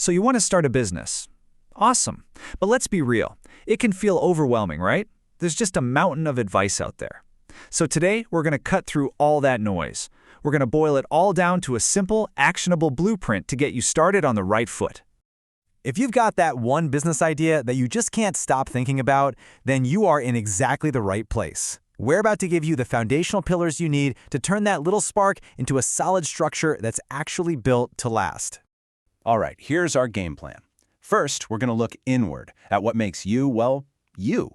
So you want to start a business. Awesome. But let's be real. It can feel overwhelming, right? There's just a mountain of advice out there. So today, we're going to cut through all that noise. We're going to boil it all down to a simple, actionable blueprint to get you started on the right foot. If you've got that one business idea that you just can't stop thinking about, then you are in exactly the right place. We're about to give you the foundational pillars you need to turn that little spark into a solid structure that's actually built to last. All right, here's our game plan. First, we're going to look inward at what makes you, well, you.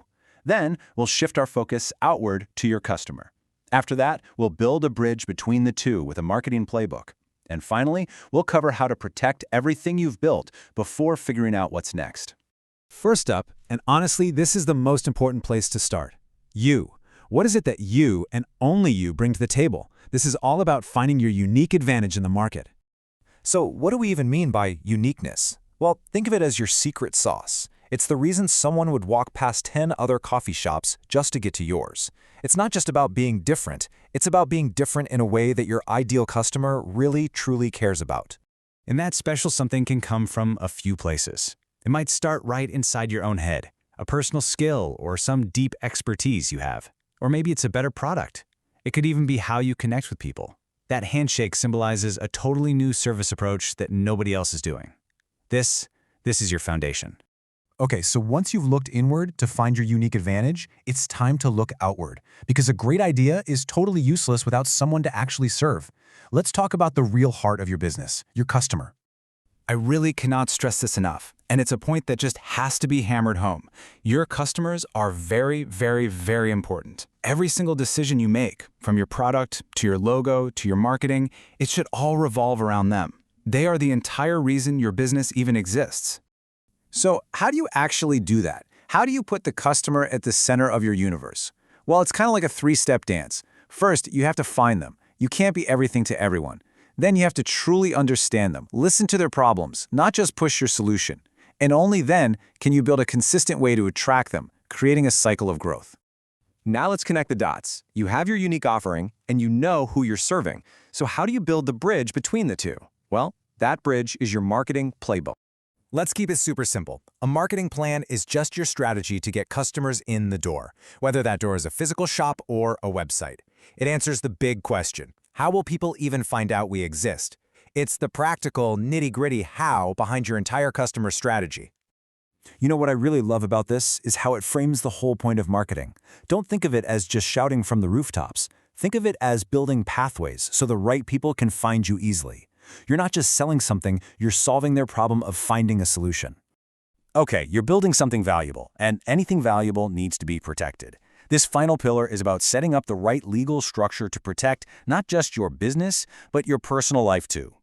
Then, we'll shift our focus outward to your customer. After that, we'll build a bridge between the two with a marketing playbook. And finally, we'll cover how to protect everything you've built before figuring out what's next. First up, and honestly, this is the most important place to start. You. What is it that you, and only you, bring to the table? This is all about finding your unique advantage in the market. So what do we even mean by uniqueness? Well, think of it as your secret sauce. It's the reason someone would walk past 10 other coffee shops just to get to yours. It's not just about being different, it's about being different in a way that your ideal customer really, truly cares about. And that special something can come from a few places. It might start right inside your own head, a personal skill or some deep expertise you have. Or maybe it's a better product. It could even be how you connect with people. That handshake symbolizes a totally new service approach that nobody else is doing. This is your foundation. Okay, so once you've looked inward to find your unique advantage, it's time to look outward, because a great idea is totally useless without someone to actually serve. Let's talk about the real heart of your business, your customer. I really cannot stress this enough, and it's a point that just has to be hammered home. Your customers are very, very, very important. Every single decision you make, from your product to your logo to your marketing, it should all revolve around them. They are the entire reason your business even exists. So how do you actually do that? How do you put the customer at the center of your universe? Well, it's kind of like a three-step dance. First, you have to find them. You can't be everything to everyone. Then you have to truly understand them, listen to their problems, not just push your solution. And only then can you build a consistent way to attract them, creating a cycle of growth. Now let's connect the dots. You have your unique offering, and you know who you're serving. So how do you build the bridge between the two? Well, that bridge is your marketing playbook. Let's keep it super simple. A marketing plan is just your strategy to get customers in the door, whether that door is a physical shop or a website. It answers the big question: how will people even find out we exist? It's the practical, nitty-gritty how behind your entire customer strategy. You know what I really love about this is how it frames the whole point of marketing. Don't think of it as just shouting from the rooftops. Think of it as building pathways so the right people can find you easily. You're not just selling something, you're solving their problem of finding a solution. Okay, you're building something valuable, and anything valuable needs to be protected. This final pillar is about setting up the right legal structure to protect not just your business, but your personal life too.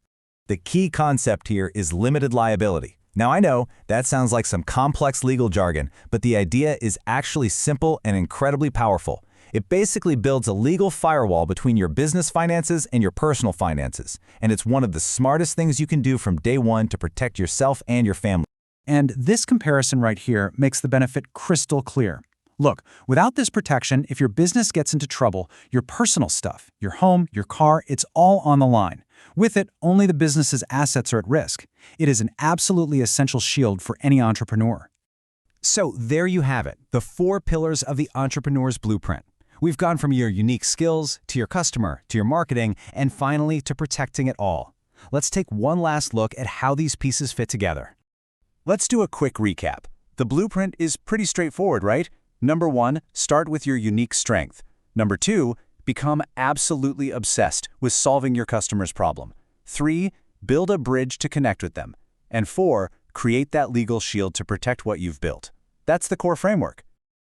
The key concept here is limited liability. Now I know that sounds like some complex legal jargon, but the idea is actually simple and incredibly powerful. It basically builds a legal firewall between your business finances and your personal finances, and it's one of the smartest things you can do from day one to protect yourself and your family. And this comparison right here makes the benefit crystal clear. Look, without this protection, if your business gets into trouble, your personal stuff, your home, your car, it's all on the line. With it, only the business's assets are at risk. It is an absolutely essential shield for any entrepreneur. So there you have it, the 4 pillars of the entrepreneur's blueprint. We've gone from your unique skills, to your customer, to your marketing, and finally to protecting it all. Let's take one last look at how these pieces fit together. Let's do a quick recap. The blueprint is pretty straightforward, right? Number 1, start with your unique strength. Number 2, become absolutely obsessed with solving your customer's problem. 3, build a bridge to connect with them. And 4, create that legal shield to protect what you've built. That's the core framework.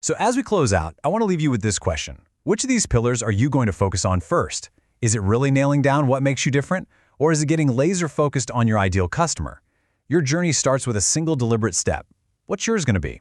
So as we close out, I want to leave you with this question. Which of these pillars are you going to focus on first? Is it really nailing down what makes you different? Or is it getting laser focused on your ideal customer? Your journey starts with a single deliberate step. What's yours going to be?